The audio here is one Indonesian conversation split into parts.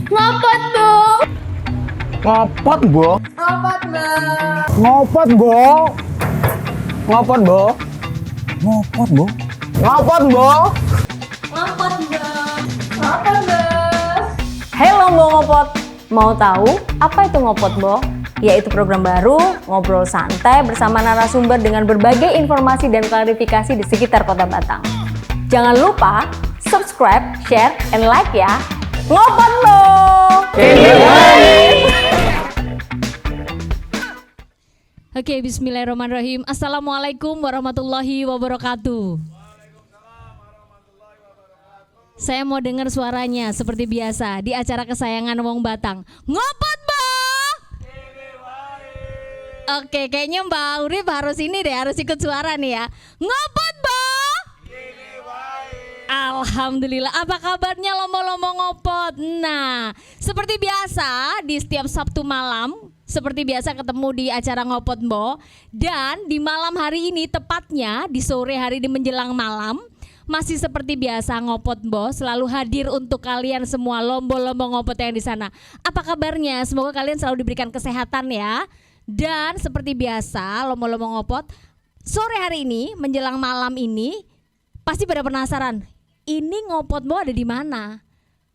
Ngopot, Bu. Ngopot, Bo. Ngopot, Bu. Ngopot, Bo. Ngopot, Bo. Ngopot, Bo. Ngopot, Bo. Ngopot, Bu. Ngopot, Bu. Halo Bo Ngopot, mau tahu apa itu Ngopot Bo? Yaitu program baru, ngobrol santai bersama narasumber dengan berbagai informasi dan klarifikasi di sekitar Kota Batang. Jangan lupa subscribe, share, and like ya. Ngopot Bo! Oke, bismillahirrahmanirrahim. Assalamualaikum warahmatullahi wabarakatuh. Saya mau dengar suaranya seperti biasa di acara kesayangan Wong Batang. Ngopot, Bo! Oke, kayaknya Mbak Urip harus ini deh, harus ikut suara nih ya. Ngopot, Bo! Alhamdulillah, apa kabarnya lomo-lomo ngopot? Nah, seperti biasa di setiap Sabtu malam, seperti biasa ketemu di acara Ngopot Bo. Dan di malam hari ini, tepatnya di sore hari di menjelang malam, masih seperti biasa Ngopot Bo selalu hadir untuk kalian semua lombo-lombo ngopot yang di sana. Apa kabarnya? Semoga kalian selalu diberikan kesehatan ya. Dan seperti biasa lombo-lombo ngopot sore hari ini menjelang malam ini pasti pada penasaran. Ini Ngopot Bo ada di mana?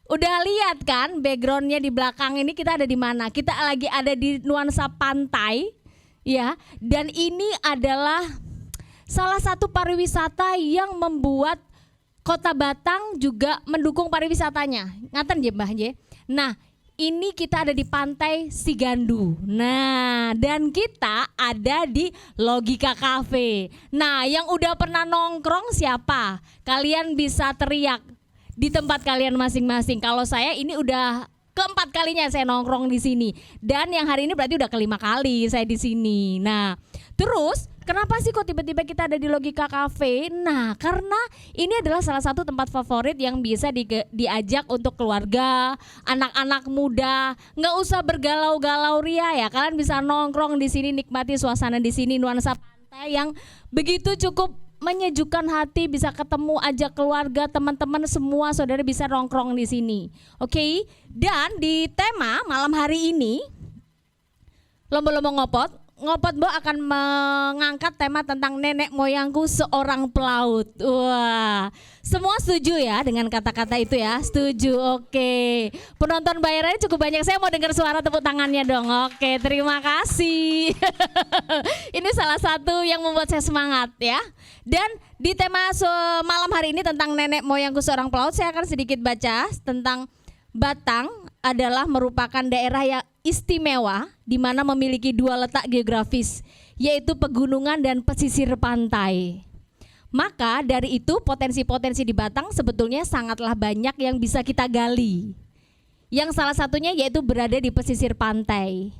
Udah lihat kan backgroundnya di belakang ini kita ada di mana? Kita lagi ada di nuansa pantai ya. Dan ini adalah salah satu pariwisata yang membuat Kota Batang juga mendukung pariwisatanya. Ngaten ya Mbah Nje. Nah, ini kita ada di Pantai Sigandu. Nah, dan kita ada di Logika Cafe. Nah, yang udah pernah nongkrong siapa? Kalian bisa teriak di tempat kalian masing-masing. Kalau saya ini udah keempat kalinya saya nongkrong di sini. Dan yang hari ini berarti udah kelima kali saya di sini. Nah, terus kenapa sih kok tiba-tiba kita ada di Logika Cafe? Nah, karena ini adalah salah satu tempat favorit yang bisa diajak untuk keluarga, anak-anak muda. Nggak usah bergalau-galau ria ya. Kalian bisa nongkrong di sini, nikmati suasana di sini, nuansa pantai yang begitu cukup menyejukkan hati. Bisa ketemu, ajak keluarga, teman-teman semua, saudara bisa nongkrong di sini. Oke? Dan di tema malam hari ini, lomba-lomba ngopot. Ngopot Bo akan mengangkat tema tentang nenek moyangku seorang pelaut. Wah, semua setuju ya dengan kata-kata itu ya? Setuju, oke. Penonton bayarannya cukup banyak, saya mau dengar suara tepuk tangannya dong. Oke, terima kasih. Ini salah satu yang membuat saya semangat ya. Dan di tema malam hari ini tentang nenek moyangku seorang pelaut, saya akan sedikit baca tentang Batang adalah merupakan daerah yang istimewa di mana memiliki dua letak geografis, yaitu pegunungan dan pesisir pantai. Maka dari itu potensi-potensi di Batang sebetulnya sangatlah banyak yang bisa kita gali. Yang salah satunya yaitu berada di pesisir pantai.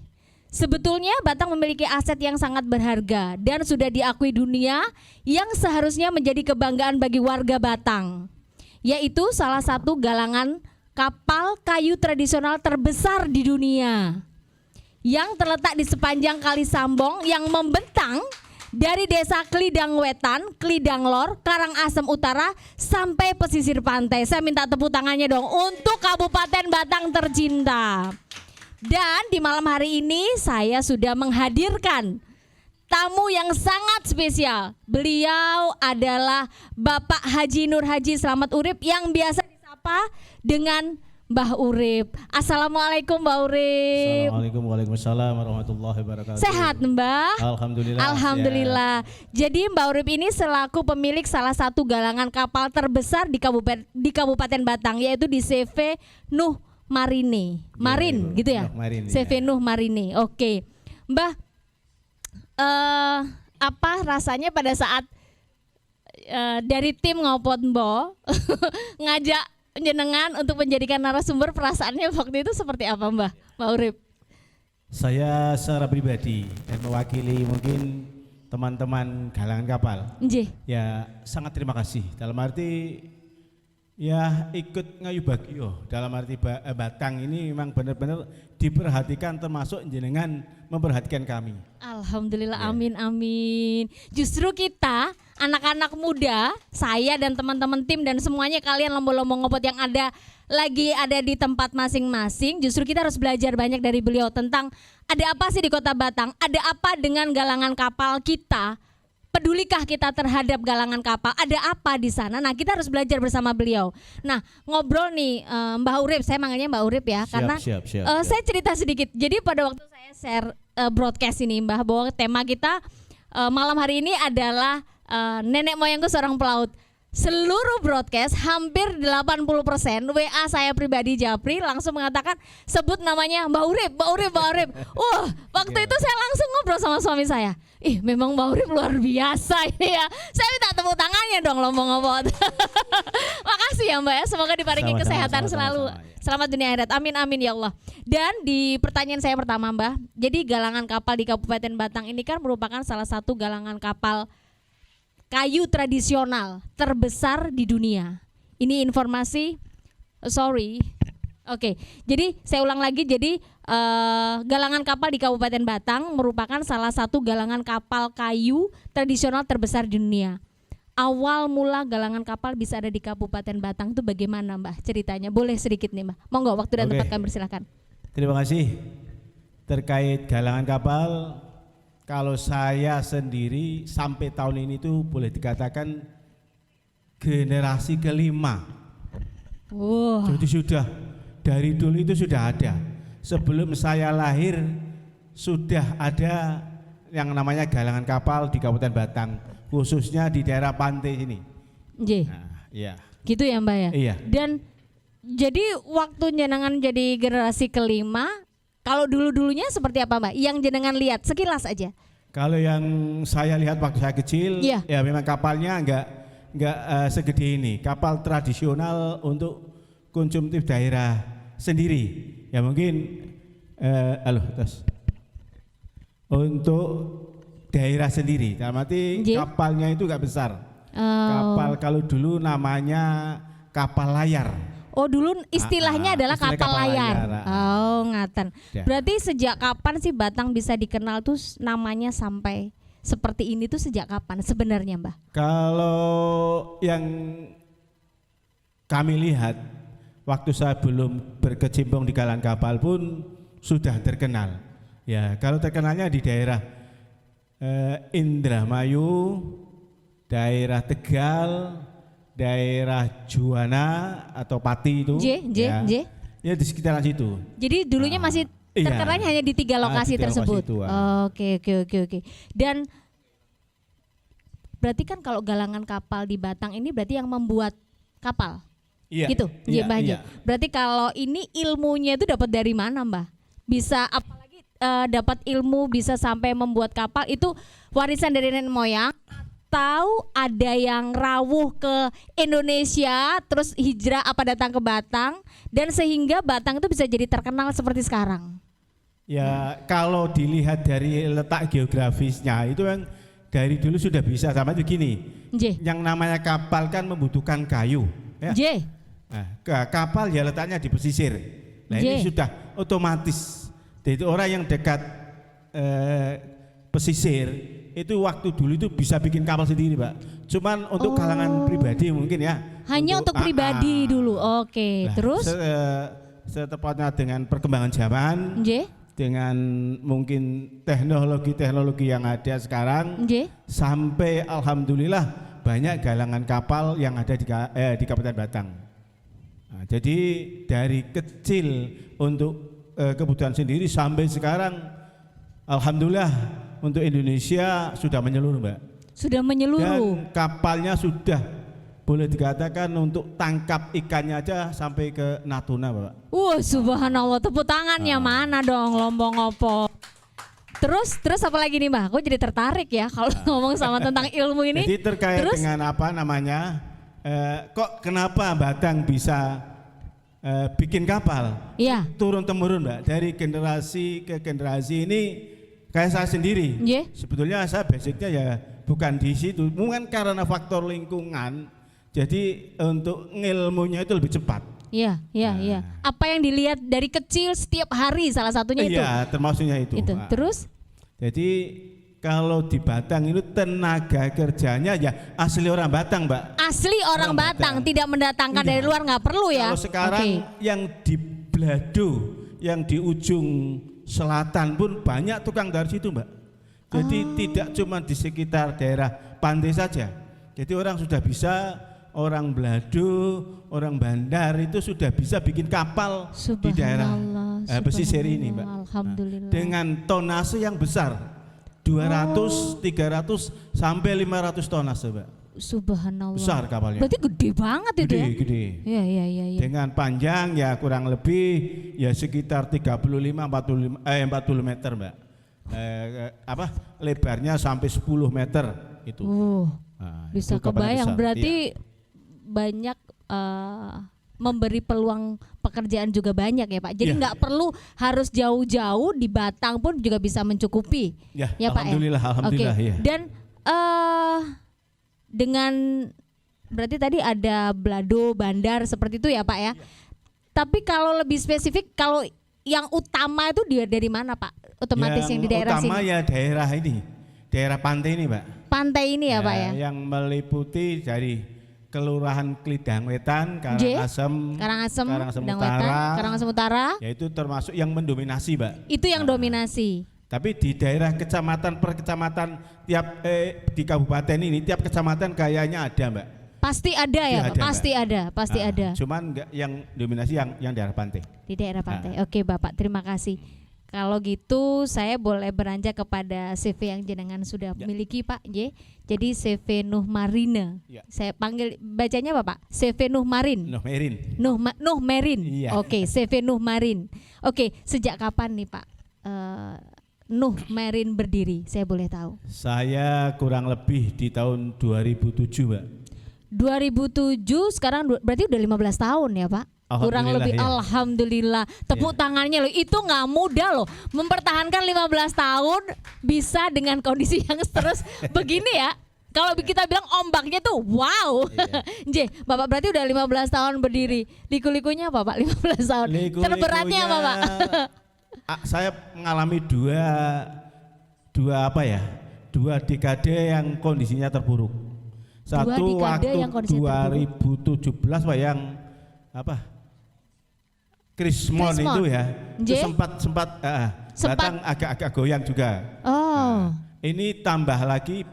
Sebetulnya Batang memiliki aset yang sangat berharga dan sudah diakui dunia yang seharusnya menjadi kebanggaan bagi warga Batang. Yaitu salah satu galangan kapal kayu tradisional terbesar di dunia yang terletak di sepanjang Kali Sambong yang membentang dari desa Klidang Wetan, Klidang Lor, Karangasem Utara sampai pesisir pantai. Saya minta tepuk tangannya dong untuk Kabupaten Batang tercinta. Dan di malam hari ini saya sudah menghadirkan tamu yang sangat spesial. Beliau adalah Bapak Haji Nur Haji Slamet Urip yang biasa disapa dengan Mbah Urip. Assalamualaikum Mbah Urip. Assalamualaikum, waalaikumsalam warahmatullahi wabarakatuh. Sehat Mbah? Alhamdulillah. Alhamdulillah. Jadi Mbah Urip ini selaku pemilik salah satu galangan kapal terbesar di Kabupaten Batang, yaitu di CV Nuh Marine. Marin gitu ya? Marine, CV Nuh Marine. Oke. Mbah, apa rasanya pada saat dari tim Ngopot Bo ngajak jenengan untuk menjadikan narasumber, perasaannya waktu itu seperti apa Mbah Urip? Saya secara pribadi dan mewakili mungkin teman-teman galangan kapal. Nggih. Ya sangat terima kasih. Dalam arti ya ikut ngayu bagio. Dalam arti Batang ini memang benar-benar diperhatikan, termasuk jenengan memperhatikan kami. Alhamdulillah, Ya. amin amin. Justru kita anak-anak muda, saya dan teman-teman tim dan semuanya kalian lombo-lombo ngopot yang lagi ada di tempat masing-masing, justru kita harus belajar banyak dari beliau tentang ada apa sih di Kota Batang, ada apa dengan galangan kapal kita, pedulikah kita terhadap galangan kapal, ada apa di sana. Nah, kita harus belajar bersama beliau. Nah, ngobrol nih Mbak Urip, saya manggilnya Mbak Urip ya, karena siap. saya cerita sedikit. Jadi pada waktu saya share broadcast ini Mbak, bahwa tema kita malam hari ini adalah nenek moyangku seorang pelaut. Seluruh broadcast hampir 80% WA saya pribadi Japri langsung mengatakan sebut namanya Mbak Urip. Waktu itu saya langsung ngobrol sama suami saya. Memang Mbak Urip luar biasa ini ya. Saya minta tepuk tangannya dong Lombok Ngopot. Makasih ya Mbak ya, semoga diparingi kesehatan selalu. Selamat dunia akhirat. Amin amin ya Allah. Dan di pertanyaan saya pertama Mbak, jadi galangan kapal di Kabupaten Batang ini kan merupakan salah satu galangan kapal kayu tradisional terbesar di dunia. Ini informasi, Oke, jadi saya ulang lagi. Jadi galangan kapal di Kabupaten Batang merupakan salah satu galangan kapal kayu tradisional terbesar di dunia. Awal mula galangan kapal bisa ada di Kabupaten Batang itu bagaimana Mbak ceritanya? Boleh sedikit nih Mbak. Monggo, waktu dan tempat kami persilakan. Terima kasih. Terkait galangan kapal, kalau saya sendiri sampai tahun ini tuh boleh dikatakan generasi kelima. Jadi sudah dari dulu itu sudah ada. Sebelum saya lahir sudah ada yang namanya galangan kapal di Kabupaten Batang, khususnya di daerah pantai sini. Nah, iya. Gitu ya Mbak ya? Iya. Dan jadi waktu jenengan jadi generasi kelima, kalau dulunya seperti apa Mbak? Yang jenengan lihat sekilas aja. Kalau yang saya lihat waktu saya kecil, ya memang kapalnya enggak segede ini. Kapal tradisional untuk konsumtif daerah sendiri. Ya mungkin untuk daerah sendiri. Dalam arti kapalnya itu enggak besar. Kapal kalau dulu namanya kapal layar. Oh dulu istilahnya adalah istilah kapal layar. Oh ngaten. Ya. Berarti sejak kapan sih Batang bisa dikenal tuh namanya sampai seperti ini tuh sejak kapan sebenarnya Mbah? Kalau yang kami lihat waktu saya belum berkecimpung di galangan kapal pun sudah terkenal. Ya kalau terkenalnya di daerah Indramayu, daerah Tegal, daerah Juwana atau Pati itu, ya di sekitaran situ. Jadi dulunya masih terkenalnya hanya di 3 lokasi tersebut. Oke. Dan berarti kan kalau galangan kapal di Batang ini berarti yang membuat kapal, gitu, Mbah Haji. Berarti kalau ini ilmunya itu dapat dari mana Mbah? Bisa apalagi dapat ilmu bisa sampai membuat kapal itu warisan dari nenek moyang? Tahu ada yang rawuh ke Indonesia terus hijrah datang ke Batang dan sehingga Batang itu bisa jadi terkenal seperti sekarang. Ya kalau dilihat dari letak geografisnya itu yang dari dulu sudah bisa sama itu gini. Yang namanya kapal kan membutuhkan kayu. Ya. Nah, kapal ya letaknya di pesisir. Nah ini sudah otomatis. Jadi orang yang dekat pesisir itu waktu dulu itu bisa bikin kapal sendiri Pak. Cuman untuk kalangan pribadi mungkin ya. Hanya untuk pribadi dulu. Oke. Nah, terus setepatnya dengan perkembangan zaman, dengan mungkin teknologi yang ada sekarang, sampai alhamdulillah banyak galangan kapal yang ada di Kabupaten Batang. Nah, jadi dari kecil untuk kebutuhan sendiri sampai sekarang alhamdulillah untuk Indonesia sudah menyeluruh Mbak. Sudah menyeluruh. Dan kapalnya sudah boleh dikatakan untuk tangkap ikannya aja sampai ke Natuna Mbak. Subhanallah, tepuk tangannya mana dong Lombok Ngopot. Terus apa lagi nih Mbak? Aku jadi tertarik ya kalau ngomong sama tentang ilmu ini. Jadi terkait dengan apa namanya, kok kenapa Batang bisa bikin kapal? Iya. Turun temurun Mbak, dari generasi ke generasi ini. Kayak saya sendiri, sebetulnya saya basicnya ya bukan di situ, mungkin karena faktor lingkungan, jadi untuk ilmunya itu lebih cepat. Iya. Apa yang dilihat dari kecil setiap hari salah satunya itu? Iya, termasuknya itu. Terus? Jadi kalau di Batang itu tenaga kerjanya ya asli orang Batang, Mbak. Asli orang Batang, tidak mendatangkan Enggak. dari luar, nggak perlu ya. Kalau sekarang yang di Blado, yang di ujung selatan pun banyak tukang dari situ, Mbak. Jadi tidak cuma di sekitar daerah pantai saja. Jadi orang sudah bisa, orang Blado, orang Bandar itu sudah bisa bikin kapal di daerah pesisir ini, Mbak. Alhamdulillah. Dengan tonase yang besar. 200, 300 sampai 500 tonase, Mbak. Subhanallah. Besar kapalnya. Berarti gede banget itu ya. Gede. Iya. Dengan panjang ya kurang lebih ya sekitar 40 meter, Mbak. Lebarnya sampai 10 meter itu. Bisa itu kapalnya kebayang besar. berarti Iya. banyak memberi peluang pekerjaan juga banyak ya Pak. Jadi Iya. nggak perlu harus jauh-jauh, di Batang pun juga bisa mencukupi. Ya, Ya Pak ya. Alhamdulillah Oke. ya. Dan dengan berarti tadi ada Blado, Bandar seperti itu ya Pak ya. Tapi kalau lebih spesifik, kalau yang utama itu dari mana Pak? Otomatis yang di daerah utama sini. ya daerah ini, daerah pantai ini, Mbak. Pantai ini ya Pak ya. Yang meliputi dari Kelurahan Klidang Wetan, Karangasem, Karangasem Utara, Karangasem Utara. yaitu termasuk yang mendominasi, Mbak. Itu yang dominasi. Tapi di daerah kecamatan per kecamatan tiap di kabupaten ini tiap kecamatan kayaknya ada, Mbak. Pasti ada ya, Pak? Pasti ada. Cuman enggak yang dominasi yang daerah pantai. Di daerah pantai. Oke, Bapak, terima kasih. Kalau gitu saya boleh beranjak kepada CV yang jenengan sudah miliki, Pak. Jadi CV Nuh Marine. Ya. Saya panggil bacanya apa, Pak? CV Nuh Marin. Nuh Merin. Iya. Oke, CV Nuh Marin. Oke, sejak kapan nih, Pak? Nuh Merin berdiri, saya boleh tahu. Saya kurang lebih di tahun 2007, Mbak. 2007, sekarang berarti udah 15 tahun ya Pak? Kurang lebih, ya. Alhamdulillah. Tepuk tangannya loh, itu nggak mudah loh. Mempertahankan 15 tahun bisa dengan kondisi yang terus begini ya. Kalau kita bilang ombaknya tuh wow. Iya. Bapak berarti udah 15 tahun berdiri. Liku-likunya apa Pak 15 tahun? Terberatnya apa Pak? Saya mengalami dua dekade yang kondisinya terpuruk. Satu waktu 2017 Pak yang Krismon itu ya, itu sempat Batang agak goyang juga. Ini tambah lagi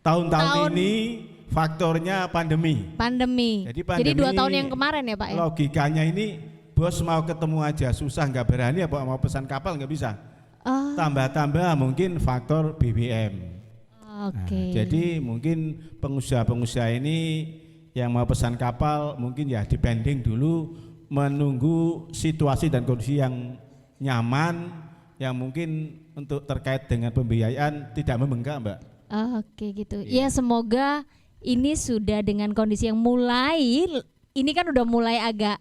tahun ini faktornya pandemi. Jadi 2 tahun yang kemarin ya Pak ya. Logikanya ini bos mau ketemu aja susah, nggak berani apa mau pesan kapal nggak bisa. Tambah-tambah mungkin faktor BBM. Jadi mungkin pengusaha-pengusaha ini yang mau pesan kapal mungkin ya dipending dulu, menunggu situasi dan kondisi yang nyaman, yang mungkin untuk terkait dengan pembiayaan tidak membengkak, Mbak. Oke gitu. Ya semoga ini sudah dengan kondisi yang mulai, ini kan udah mulai agak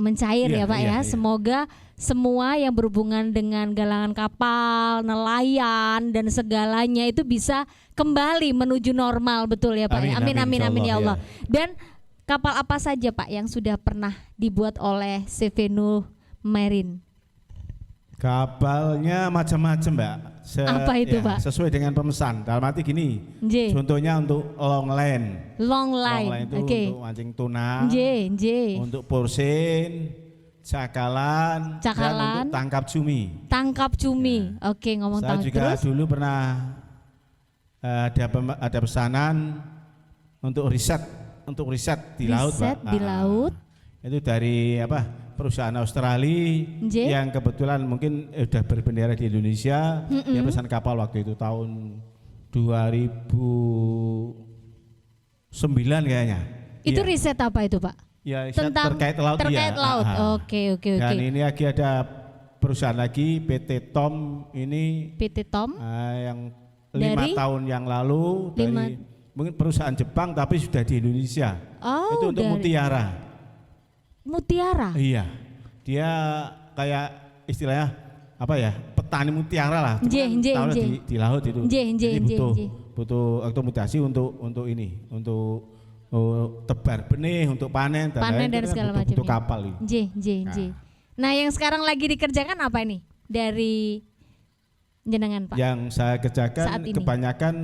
mencair ya Pak ya. Semoga semua yang berhubungan dengan galangan kapal, nelayan dan segalanya itu bisa kembali menuju normal, betul ya Pak? Amin ya Allah. Dan kapal apa saja Pak yang sudah pernah dibuat oleh CV Nuh Merin? Kapalnya macam-macam, Mbak. Apa itu Pak? Sesuai dengan pemesan. Dalam arti gini, contohnya untuk long line. Long line itu untuk mancing tuna, untuk porsin, cakalan, dan untuk tangkap cumi. Oke, ngomong saya juga terus. dulu pernah ada pesanan untuk riset di laut, Pak. Di laut. Itu dari perusahaan Australia yang kebetulan mungkin sudah berbendera di Indonesia. Dia pesan kapal waktu itu tahun 2009 kayaknya. Itu riset apa itu Pak? Ya, tentang terkait laut. Oke. Dan ini lagi ada perusahaan lagi PT Tom ini. PT Tom yang 5 tahun yang lalu dari mungkin perusahaan Jepang tapi sudah di Indonesia. Itu untuk Mutiara. Iya. Dia kayak istilahnya petani mutiara lah. Di laut itu. Jadi butuh akomodasi untuk ini, untuk tebar benih, untuk panen dan segala macam. Butuh kapal ini. Nah, yang sekarang lagi dikerjakan apa ini? Dari jenengan Pak? Yang saya Saat kerjakan ini. kebanyakan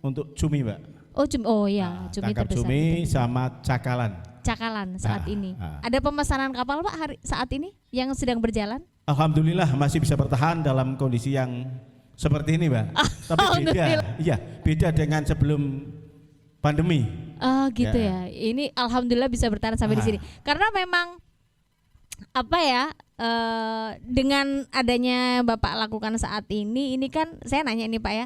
untuk cumi, Mbak. Oh cumi, oh ya, cumi Tangkap terbesar. cumi gitu. sama cakalan. Cakalan saat Ah, ini. ah. Ada pemesanan kapal Pak saat ini yang sedang berjalan? Alhamdulillah masih bisa bertahan dalam kondisi yang seperti ini, Mbak. Tapi beda, iya, beda dengan sebelum pandemi. Oh gitu Ya. ya. Ini alhamdulillah bisa bertahan sampai di sini. Karena memang apa ya, dengan adanya Bapak lakukan saat ini kan saya nanya ini Pak ya,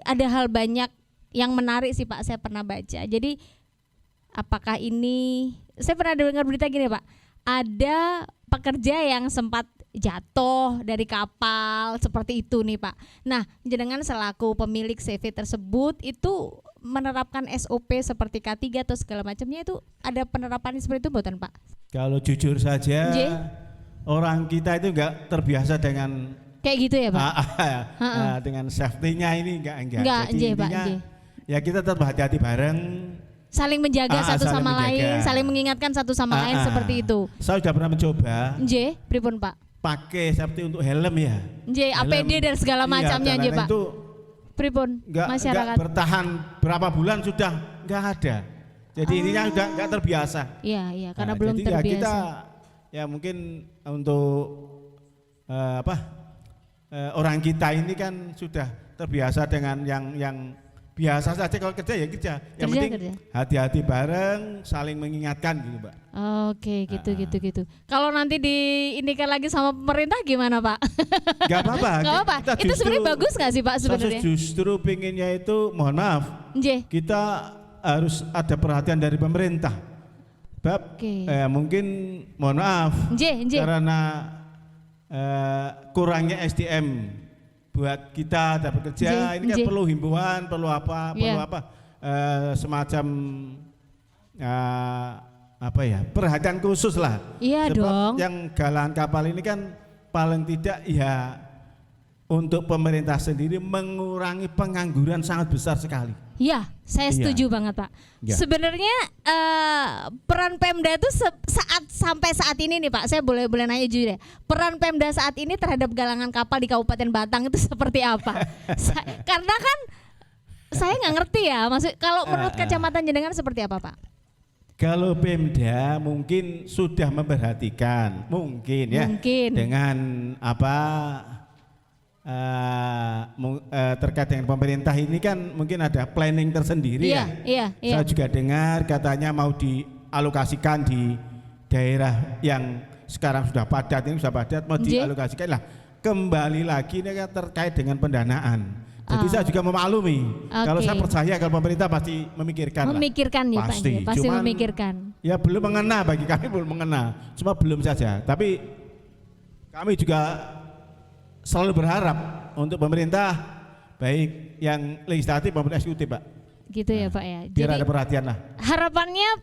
ada hal banyak yang menarik sih Pak, saya pernah baca. Jadi apakah ini, saya pernah dengar berita gini Pak, ada pekerja yang sempat jatuh dari kapal seperti itu nih Pak. Nah, jenengan selaku pemilik CV tersebut itu menerapkan SOP seperti K3 atau segala macamnya, itu ada penerapan seperti itu bukan Pak? Kalau jujur saja, Nggih. orang kita itu enggak terbiasa dengan Kayak gitu ya Pak? dengan safety-nya ini enggak. Enggak, Jadi nggih, Pak, intinya nggih. ya kita tetap hati-hati bareng. Saling menjaga satu saling sama lain, menjaga. saling mengingatkan satu sama lain seperti itu. Saya sudah pernah mencoba Nggih, pripun Pak? pakai safety untuk helm ya. Nggih, Helm. APD dan segala Iya, macamnya dan nggih lain-lain Pak. Itu Pripun enggak masyarakat? bertahan berapa bulan sudah enggak ada. Jadi ininya udah enggak terbiasa. Iya, karena belum jadi terbiasa. Ya kita ya mungkin untuk orang kita ini kan sudah terbiasa dengan yang biasa saja, kalau kerja ya kerja. Yang Kerja, penting kerja. hati-hati bareng, saling mengingatkan gitu, Mbak. Oke, gitu. Kalau nanti diinikan lagi sama pemerintah gimana Pak? Gak apa-apa. Gak apa-apa. Kita Itu sebenarnya justru- bagus nggak sih Pak Saya sebenarnya? justru pinginnya itu, mohon maaf, Nggih. kita harus ada perhatian dari pemerintah. Bab, Oke. mungkin mohon maaf Nggih. karena kurangnya SDM buat kita dapat kerja. Nggih, Ini kan nggih. perlu himbauan, perlu apa, Iya. semacam apa ya, perhatian khusus lah. Iya Sebab dong. yang galangan kapal ini kan paling tidak ya untuk pemerintah sendiri mengurangi pengangguran sangat besar sekali. Iya, saya Iya. setuju banget Pak. Iya. Sebenarnya peran Pemda itu sampai saat ini nih Pak, saya boleh nanya jujur ya. Peran Pemda saat ini terhadap galangan kapal di Kabupaten Batang itu seperti apa? Karena kan saya nggak ngerti ya, maksud kalau menurut kacamata jenengan seperti apa Pak? Kalau Pemda mungkin sudah memperhatikan, mungkin ya, Mungkin. dengan apa terkait dengan pemerintah ini kan mungkin ada planning tersendiri ya. Iya. Saya juga dengar katanya mau dialokasikan di daerah yang sekarang sudah padat, ini sudah padat, mau Nggih. dialokasikan lah. Kembali lagi ini kan terkait dengan pendanaan. Jadi saya juga memaklumi. Kalau saya percaya kalau pemerintah pasti memikirkan. Memikirkan ya Pak, Pasti. pasti Cuman, memikirkan. ya belum mengena, bagi kami belum mengena. Cuma belum saja. Tapi kami juga selalu berharap untuk pemerintah, baik yang legislatif maupun eksekutif, Pak. Gitu ya Pak ya. Biar ada perhatian lah. Harapannya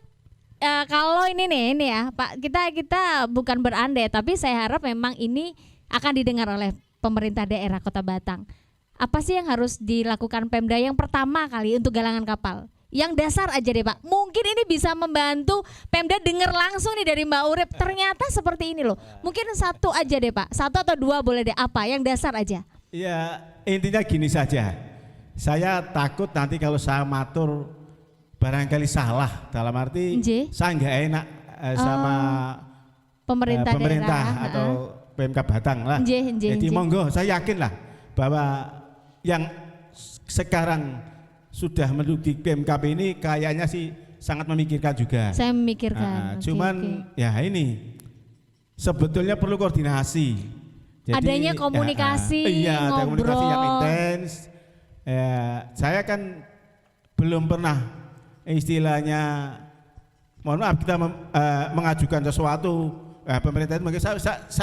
kalau ini ya Pak, kita bukan berandai, tapi saya harap memang ini akan didengar oleh pemerintah daerah Kota Batang. Apa sih yang harus dilakukan Pemda yang pertama kali untuk galangan kapal? Yang dasar aja deh Pak. Mungkin ini bisa membantu Pemda dengar langsung nih dari Mbak Urip. Ternyata seperti ini loh. Mungkin satu aja deh Pak. 1 atau 2 boleh deh. Apa? Yang dasar aja. Ya intinya gini saja. Saya takut nanti kalau saya matur barangkali salah. Dalam arti Nggih. saya nggak enak sama Pemerintah daerah. atau PMK Batang lah. Nggih. Jadi monggo, saya yakin lah bahwa yang sekarang sudah menduduki PMKP ini kayaknya sih sangat memikirkan juga. Saya memikirkan. Oke, Cuman oke. ya ini sebetulnya perlu koordinasi. Adanya komunikasi, iya, ada komunikasi yang ngobrol. intens. Saya kan belum pernah istilahnya, mohon maaf kita mengajukan sesuatu. Pemerintah itu mungkin saya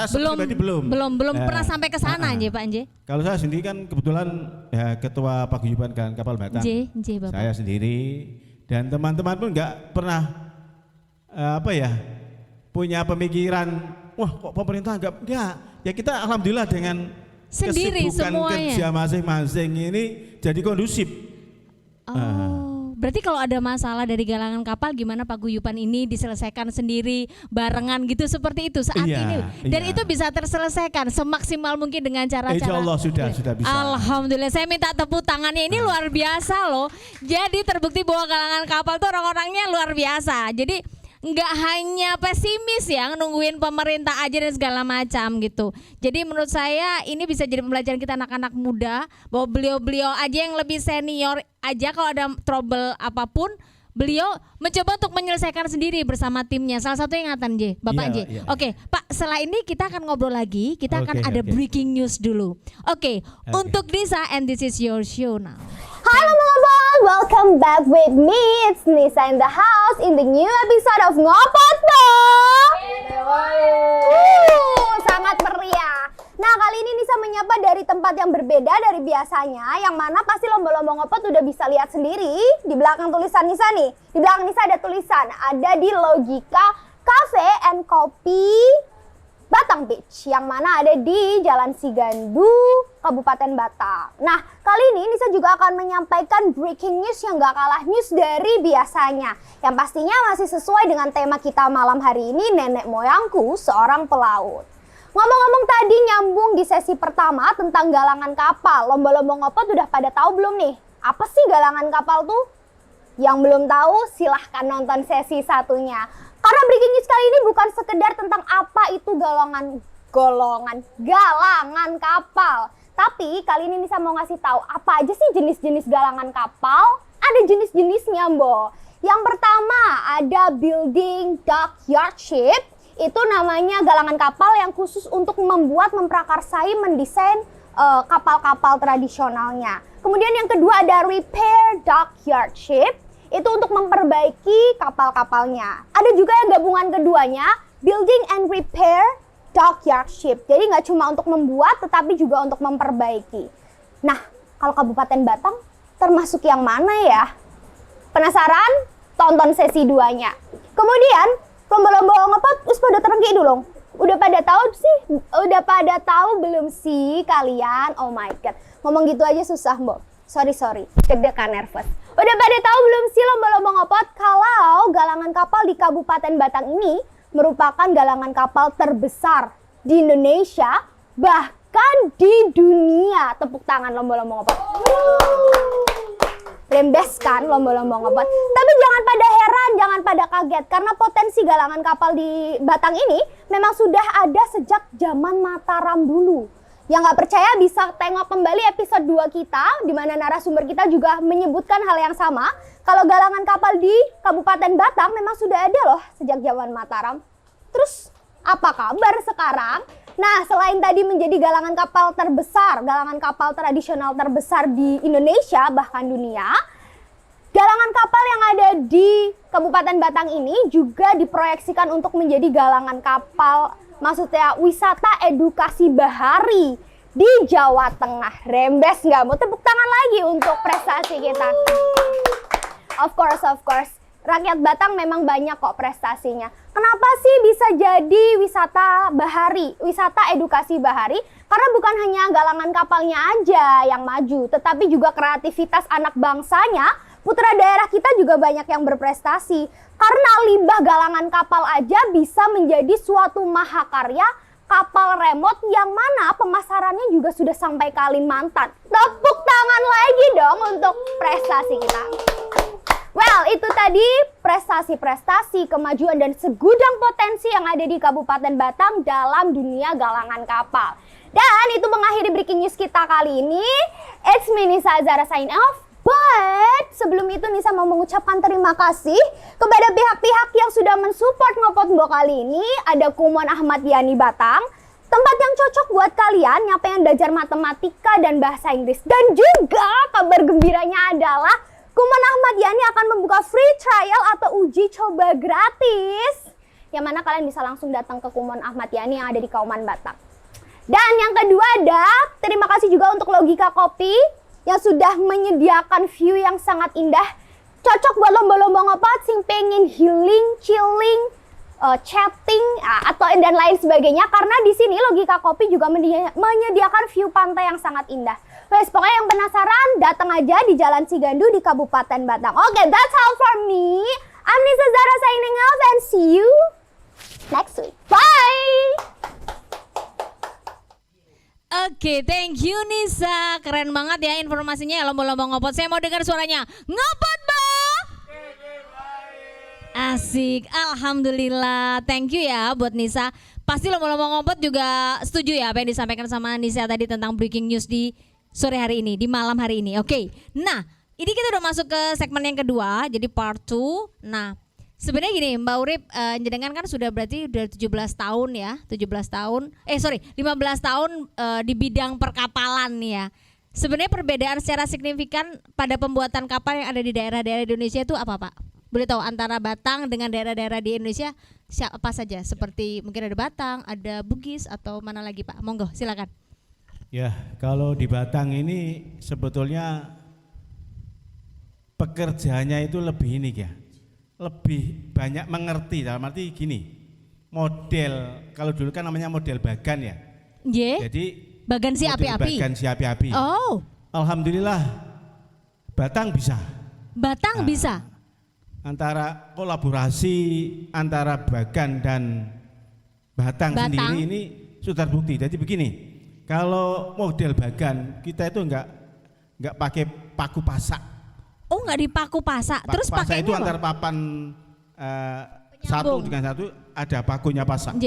pribadi belum pernah sampai ke sana nggih Pak nggih. Kalau saya sendiri kan kebetulan ya ketua paguyuban Galangan Kapal Batang. Nggih Bapak. Saya sendiri dan teman-teman pun nggak pernah punya pemikiran wah kok pemerintah enggak. Ya kita alhamdulillah dengan Sendiri kesibukan semuanya. kerja masing-masing ini jadi kondusif. Oh, berarti kalau ada masalah dari galangan kapal gimana paguyuban ini diselesaikan sendiri barengan gitu seperti itu saat ini. Dan itu bisa terselesaikan semaksimal mungkin dengan cara-cara. Insya Allah sudah bisa. Alhamdulillah, saya minta tepuk tangannya, ini luar biasa loh. Jadi terbukti bahwa galangan kapal tuh orang-orangnya luar biasa. Jadi nggak hanya pesimis ya nungguin pemerintah aja dan segala macam gitu. Jadi menurut saya ini bisa jadi pembelajaran kita anak-anak muda bahwa beliau-beliau aja yang lebih senior aja kalau ada trouble apapun beliau mencoba untuk menyelesaikan sendiri bersama timnya. Salah satu ingatan J, Bapak J. Oke, Pak, setelah ini kita akan ngobrol lagi. Kita akan ada breaking news dulu. Oke. Untuk Nisa, and this is your show now. Halo Ngopot, welcome back with me. It's Nisa in the house in the new episode of Ngopot Dong. Sangat meriah. Nah, kali ini Nisa menyapa dari tempat yang berbeda dari biasanya, yang mana pasti lomba-lomba Ngopot udah bisa lihat sendiri di belakang tulisan Nisa nih. Di belakang Nisa ada tulisan, ada di Logika Cafe and Coffee Batang Beach, yang mana ada di Jalan Sigandu, Kabupaten Batang. Nah, kali ini Nisa juga akan menyampaikan breaking news yang gak kalah news dari biasanya. Yang pastinya masih sesuai dengan tema kita malam hari ini, nenek moyangku seorang pelaut. Ngomong-ngomong tadi nyambung di sesi pertama tentang galangan kapal. Lomba-lomba Ngopot udah pada tahu belum nih? Apa sih galangan kapal tuh? Yang belum tahu silahkan nonton sesi satunya. Karena breaking news kali ini bukan sekedar tentang apa itu galangan kapal. Tapi kali ini Nisa mau ngasih tahu apa aja sih jenis-jenis galangan kapal. Ada jenis-jenisnya, Mbok. Yang pertama ada building dockyard ship. Itu namanya galangan kapal yang khusus untuk memprakarsai, mendesain kapal-kapal tradisionalnya. Kemudian yang kedua ada repair dockyard ship. Itu untuk memperbaiki kapal-kapalnya. Ada juga yang gabungan keduanya, building and repair dockyard ship. Jadi nggak cuma untuk membuat, tetapi juga untuk memperbaiki. Nah, kalau Kabupaten Batang termasuk yang mana ya? Penasaran? Tonton sesi 2-nya. Kemudian, lomba-lomba Ngopot pada terenggi dulu. Udah pada tahu belum sih kalian? Oh my god. Ngomong gitu aja susah, Mbok. Sorry. Deg-degan nervous. Udah pada tahu belum sih lomba-lomba Ngopot kalau galangan kapal di Kabupaten Batang ini merupakan galangan kapal terbesar di Indonesia, bahkan di dunia. Tepuk tangan lomba-lomba Ngopot. Rembes kan lomba-lomba Ngopot. Tapi jangan pada heran, jangan pada kaget, karena potensi galangan kapal di Batang ini memang sudah ada sejak zaman Mataram dulu. Yang nggak percaya bisa tengok kembali episode 2 kita, di mana narasumber kita juga menyebutkan hal yang sama. Kalau galangan kapal di Kabupaten Batang memang sudah ada loh sejak zaman Mataram. Terus apa kabar sekarang? Nah, selain tadi menjadi galangan kapal terbesar, galangan kapal tradisional terbesar di Indonesia bahkan dunia, galangan kapal yang ada di Kabupaten Batang ini juga diproyeksikan untuk menjadi galangan kapal, maksudnya wisata edukasi bahari di Jawa Tengah. Rembes nggak? Mau tepuk tangan lagi untuk prestasi kita. Of course. Rakyat Batang memang banyak kok prestasinya. Kenapa sih bisa jadi wisata bahari, wisata edukasi bahari? Karena bukan hanya galangan kapalnya aja yang maju, tetapi juga kreativitas anak bangsanya. Putra daerah kita juga banyak yang berprestasi. Karena limbah galangan kapal aja bisa menjadi suatu mahakarya kapal remote yang mana pemasarannya juga sudah sampai Kalimantan. Tepuk tangan lagi dong untuk prestasi kita. Well, itu tadi prestasi-prestasi, kemajuan dan segudang potensi yang ada di Kabupaten Batang dalam dunia galangan kapal. Dan itu mengakhiri breaking news kita kali ini. It's me Nisa Azhara sign off. But sebelum itu Nisa mau mengucapkan terima kasih kepada pihak-pihak yang sudah mensupport Ngopot Mbok kali ini. Ada Kumon Ahmad Yani Batang, tempat yang cocok buat kalian yang pengen belajar matematika dan bahasa Inggris. Dan juga kabar gembiranya adalah Kumon Ahmad Yani akan membuka free trial atau uji coba gratis, yang mana kalian bisa langsung datang ke Kumon Ahmad Yani yang ada di Kauman Batang. Dan yang kedua ada terima kasih juga untuk Logika Kopi yang sudah menyediakan view yang sangat indah, cocok buat lomba-lomba Ngopot sing pengen healing, chilling, chatting atau dan lain sebagainya. Karena di sini Logika Kopi juga menyediakan view pantai yang sangat indah. Wes, pokoknya yang penasaran datang aja di Jalan Cigandu di Kabupaten Batang. Oke, that's all for me. I'm Nisa Zara signing off and see you next week. Bye. Oke, thank you Nisa. Keren banget ya informasinya. Lomba-lomba ngopot. Saya mau dengar suaranya. Ngopot, Bo! Asik, alhamdulillah. Thank you ya buat Nisa. Pasti lomba-lomba ngopot juga setuju ya apa yang disampaikan sama Nisa tadi tentang breaking news di sore hari ini, di malam hari ini. Oke. Nah, ini kita udah masuk ke segmen yang kedua, jadi part 2. Nah, sebenarnya gini, Mbak Urip, jenengan kan sudah berarti udah 17 tahun ya, 15 tahun di bidang perkapalan nih ya. Sebenarnya perbedaan secara signifikan pada pembuatan kapal yang ada di daerah-daerah di Indonesia itu apa, Pak? Boleh tahu antara Batang dengan daerah-daerah di Indonesia apa saja? Seperti mungkin ada Batang, ada Bugis atau mana lagi, Pak? Monggo, silakan. Ya, kalau di Batang ini sebetulnya pekerjaannya itu lebih ini ya, lebih banyak mengerti. Dalam arti gini, model kalau dulu kan namanya model bagan ya. Jadi bagan si api-api. Bagan si api-api. Oh. Alhamdulillah Batang bisa. Batang bisa. Antara kolaborasi antara Bagan dan Batang sendiri ini sudah terbukti. Jadi begini, kalau model Bagan kita itu enggak pakai paku pasak. Oh, enggak dipaku pasak. Terus pasak itu apa? antara papan satu dengan satu ada pakunya pasak.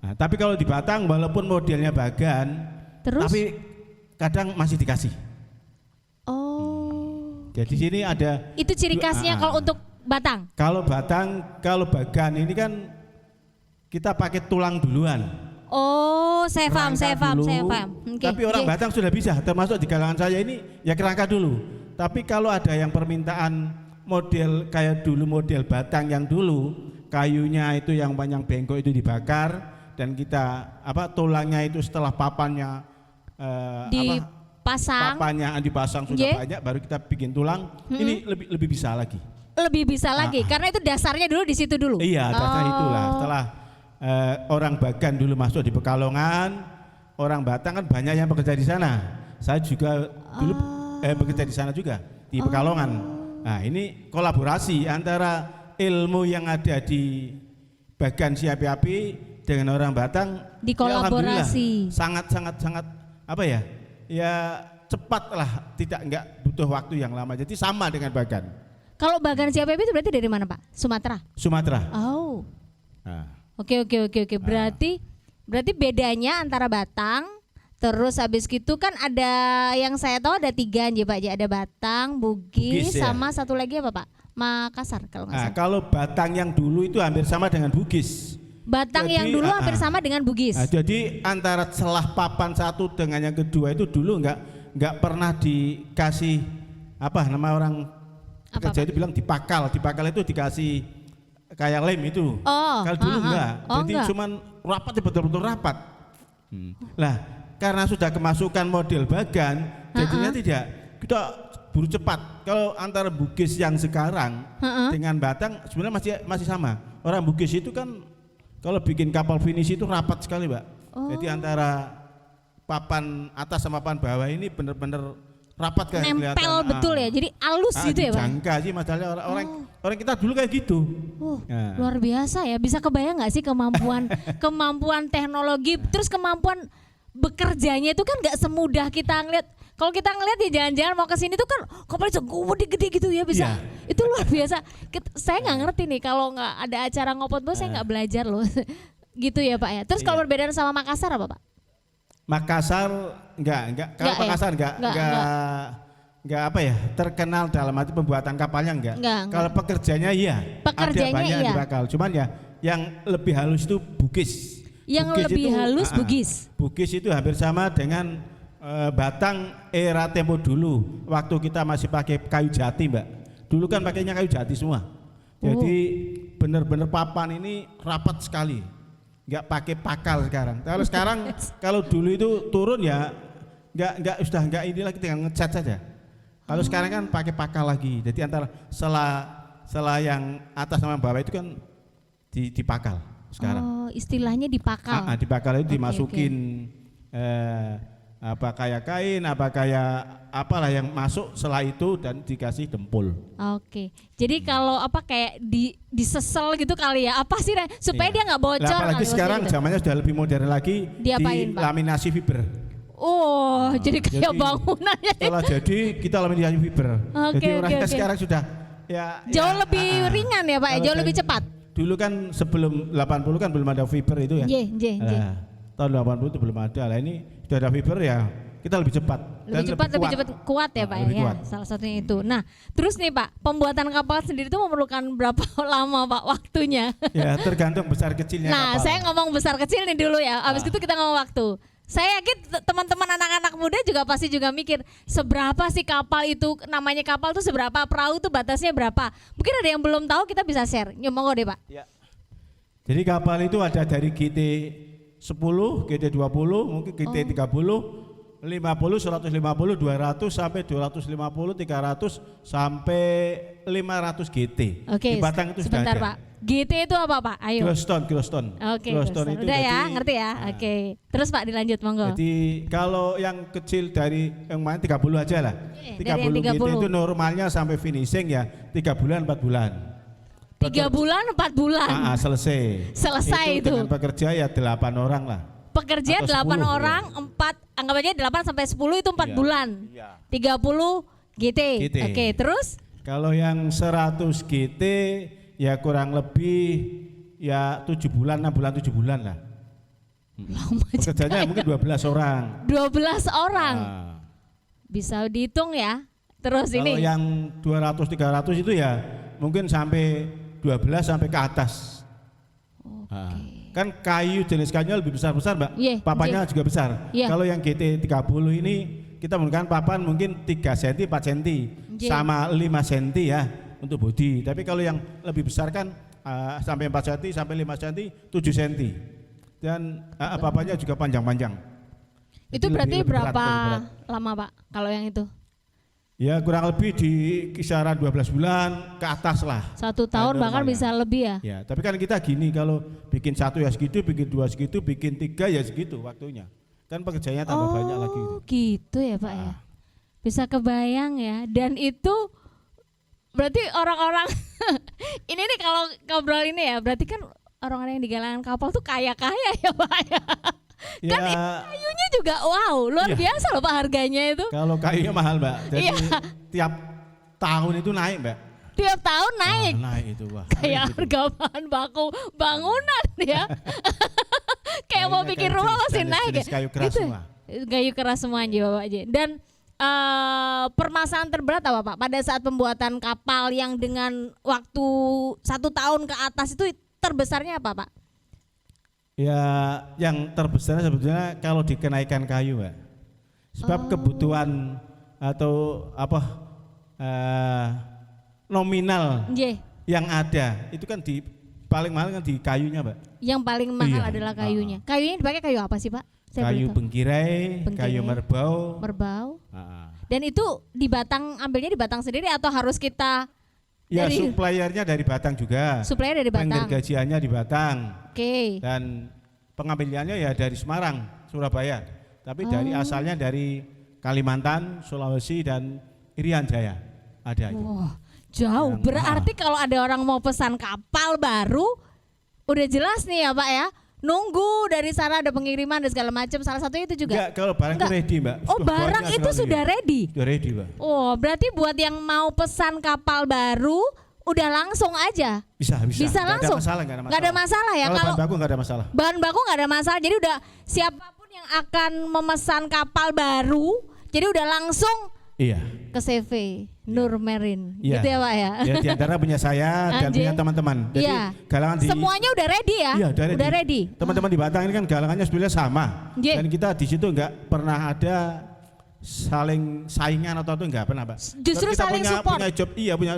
Nah, tapi kalau di Batang walaupun modelnya Bagan, tapi kadang masih dikasih. Oh. Jadi sini ada. Itu ciri khasnya kalau untuk Batang. Kalau Bagan ini kan kita pakai tulang duluan. Oh, saya paham. Okay. Tapi orang Batang sudah bisa, termasuk di kalangan saya ini ya kerangka dulu. Tapi kalau ada yang permintaan model kayak dulu model Batang yang dulu, kayunya itu yang banyak bengkok itu dibakar dan kita tulangnya itu setelah papannya papannya dipasang sudah banyak, baru kita bikin tulang. Ini lebih bisa lagi. Lebih bisa lagi karena itu dasarnya dulu di situ dulu. Iya, dasarnya itulah. Setelah orang Bagan dulu masuk di Pekalongan, orang Batang kan banyak yang bekerja di sana. Saya juga dulu bekerja di sana juga di Pekalongan. Nah, ini kolaborasi antara ilmu yang ada di Bagan si api-api dengan orang Batang. Dikolaborasi. Ya, sangat apa ya? Ya cepat lah, enggak butuh waktu yang lama. Jadi sama dengan Bagan. Kalau Bagan si api-api itu berarti dari mana, Pak? Sumatera. Oh. Nah. Oke. Berarti bedanya antara Batang, terus habis gitu kan ada yang saya tahu ada 3 Pak. Ada Batang, Bugis sama satu lagi apa, Pak? Makassar kalau nggak salah. Kalau Batang yang dulu itu hampir sama dengan Bugis. Batang yang dulu hampir sama dengan Bugis. Jadi antara celah papan satu dengan yang kedua itu dulu nggak pernah dikasih nama orang kerja itu bilang dipakal itu dikasih kayak lem itu. Kalau dulu enggak. Jadi cuman rapat betul-betul rapat. Lah, karena sudah kemasukan model Bagan, jadinya tidak kita buru cepat. Kalau antara Bugis yang sekarang dengan Batang sebenarnya masih sama. Orang Bugis itu kan kalau bikin kapal finish itu rapat sekali, Mbak. Jadi antara papan atas sama papan bawah ini benar-benar rapat kayak nempel kelihatan, betul ya, jadi halus gitu ya, Bang. Jangka sih masalahnya orang kita dulu kayak gitu. Luar biasa ya, bisa kebayang nggak sih kemampuan teknologi, terus kemampuan bekerjanya itu kan nggak semudah kita ngeliat. Kalau kita ngeliat ya jalan-jalan mau ke sini tuh kan kapalnya gede gitu ya bisa. Itu luar biasa. Saya nggak ngerti nih kalau nggak ada acara ngopot bos, saya nggak belajar loh. Gitu ya, Pak ya. Terus kalau perbedaan sama Makassar apa, Pak? Makassar enggak. Kalau Makassar enggak terkenal dalam arti pembuatan kapalnya enggak. Kalau pekerjanya iya. Ada banyak di bakal. Cuman ya yang lebih halus itu Bugis. Bugis itu hampir sama dengan Batang era tempo dulu. Waktu kita masih pakai kayu jati, Mbak. Dulu kan pakainya kayu jati semua. Jadi benar-benar papan ini rapat sekali. Nggak pakai pakal sekarang. Kalau sekarang kalau dulu itu turun ya nggak ini lagi tinggal ngecat saja. Kalau sekarang kan pakai pakal lagi. Jadi antara selah yang atas sama bawah itu kan dipakal sekarang. Oh, istilahnya dipakal. Dipakal itu dimasukin apa kayak kain, apa kayak apalah yang masuk setelah itu dan dikasih dempul. Oke. Jadi kalau apa kayak disesel gitu kali ya. Apa sih Ren? Supaya dia nggak bocor. Nah, apalagi kali sekarang gitu. zamannya sudah lebih modern lagi, Diapain, Pak? laminasi fiber. Oh, jadi kayak jadi bangunannya. Setelah jadi kita laminasi fiber. Oke, Jadi oke, orangnya oke. sekarang sudah Jauh lebih ringan ya Pak ya, Kalau jauh lebih dari- cepat. Dulu kan sebelum 80 kan belum ada fiber itu ya. J. Nah, tahun 80 itu belum ada. Lah ini sudah ada fiber ya, kita lebih cepat. Lebih cepat, lebih cepat kuat ya Pak lebih ya. kuat. Salah satunya itu. Nah, terus nih Pak, pembuatan kapal sendiri itu memerlukan berapa lama Pak waktunya? Ya tergantung besar kecilnya Nah, kapal. saya ngomong besar kecil nih dulu ya. Abis itu kita ngomong waktu. Saya yakin teman-teman anak-anak muda juga pasti juga mikir seberapa sih kapal itu, namanya kapal tuh seberapa, perahu tuh batasnya berapa. Mungkin ada yang belum tahu, kita bisa share. Monggo deh Pak. Ya. Jadi kapal itu ada dari GT 10, GT 20, mungkin GT 30, 50, 150, 200 sampai 250, 300 sampai 500 GT. Oke, Di Batang itu sebentar sudah ada. Pak. GT itu apa Pak? Ayo. Kilostone. Oke, Kilostone udah ya, ngerti ya. Nah, Oke. Terus Pak dilanjut monggo. Jadi kalau yang kecil dari yang mana 30 aja lah. Oke, dari yang 30 GT 30. itu normalnya sampai finishing ya 3 bulan 4 bulan. 3 bulan 4 bulan. Selesai. Selesai itu. Dengan pekerja ya 8 orang lah. Pekerja Atau 8 10, orang, 4 anggap aja 8 sampai 10 itu 4 Iya, bulan. iya. 30 GT. GT. Oke, terus Kalau yang 100 GT ya kurang lebih ya 7 bulan, 6 bulan, 7 bulan lah. lama Pekerjanya mungkin 12 orang. 12 orang. Nah, Bisa dihitung ya. Terus kalau ini. yang 200 300 itu ya mungkin sampai 12 sampai ke atas. Nah, kan kayu jenis kayunya lebih besar-besar, Mbak. Iya, Papannya juga besar. Iya. Kalau yang GT 30 ini kita menggunakan papan mungkin 3 cm, 4 cm Iya. sama 5 cm ya untuk bodi. Tapi kalau yang lebih besar kan sampai 4 cm sampai 5 cm, 7 cm. Dan papannya juga panjang-panjang. Itu Jadi berarti lebih berat, berapa lebih berat. lama Pak kalau yang itu? Ya kurang lebih di kisaran 12 bulan ke atas lah. 1 tahun bahkan Normalnya. bisa lebih ya. Ya, tapi kan kita gini, kalau bikin 1 ya segitu, bikin 2 segitu, bikin 3 ya segitu waktunya. Kan pekerjaannya tambah banyak lagi. Oh gitu ya Pak ya. Bisa kebayang ya. Dan itu berarti orang-orang ini nih kalau ngobrol ini ya, berarti kan orang-orang yang di galangan kapal tuh kaya-kaya ya Pak ya. Ya, Kan kayunya juga wow, luar Iya. biasa loh Pak harganya itu. kalau kayunya mahal, Mbak. Jadi Iya. tiap tahun itu naik, Mbak. Tiap tahun naik. Naik itu, wah. Kayak naik itu. harga bahan baku bangunan ya. Kayak mau Kayunya bikin kan rumah masih jenis-jenis naik ya. kayu keras Gitu. semua. Kayu keras semua aja Bapak aja. Dan permasalahan terberat apa Pak pada saat pembuatan kapal yang dengan waktu 1 tahun ke atas itu terbesarnya apa Pak? Ya, yang terbesar sebetulnya kalau dikenaikan kayu, Mbak. Sebab kebutuhan atau apa nominal Nggih. yang ada itu kan di paling mahal kan di kayunya, Mbak. Yang paling mahal Iya. adalah kayunya. Kayunya dipakai kayu apa sih Pak? Saya Kayu boleh tahu. bengkirai, kayu merbau. Merbau. Ah. Dan itu di Batang, ambilnya di Batang sendiri atau harus kita Ya, dari suppliernya dari Batang juga. supplier dari Batang? Penggergajiannya di Batang Oke. dan pengambilannya ya dari Semarang, Surabaya. Tapi dari asalnya dari Kalimantan, Sulawesi dan Irian Jaya. Ada itu. Wah, jauh. Yang Berarti kalau ada orang mau pesan kapal baru, udah jelas nih ya Pak ya. Nunggu dari sana ada pengiriman dan segala macam. Salah satunya itu juga. Enggak, kalau barang itu Enggak. ready, Mbak. Oh, barang Banyak itu sekali. sudah ready. Sudah ready, Mbak. Oh, berarti buat yang mau pesan kapal baru udah langsung aja. Bisa. Bisa langsung. Nggak ada masalah, Nggak ada masalah ya, Kalau kalau- bahan baku nggak ada masalah. Bahan baku nggak ada masalah. Jadi udah siapapun yang akan memesan kapal baru, jadi udah langsung Iya. ke CV Nur Marine. Iya. Gitu ya Pak ya. Ya, di antara punya saya dan Anjing. punya teman-teman. Jadi Iya. galangan di Semuanya udah ready ya? Iya, udah ready. Teman-teman di Batang ini kan galangannya sebenarnya sama. Iya. Dan kita di situ nggak pernah ada saling saingan atau itu nggak pernah, Pak. Justru Sebab kita saling punya, support. punya job, punya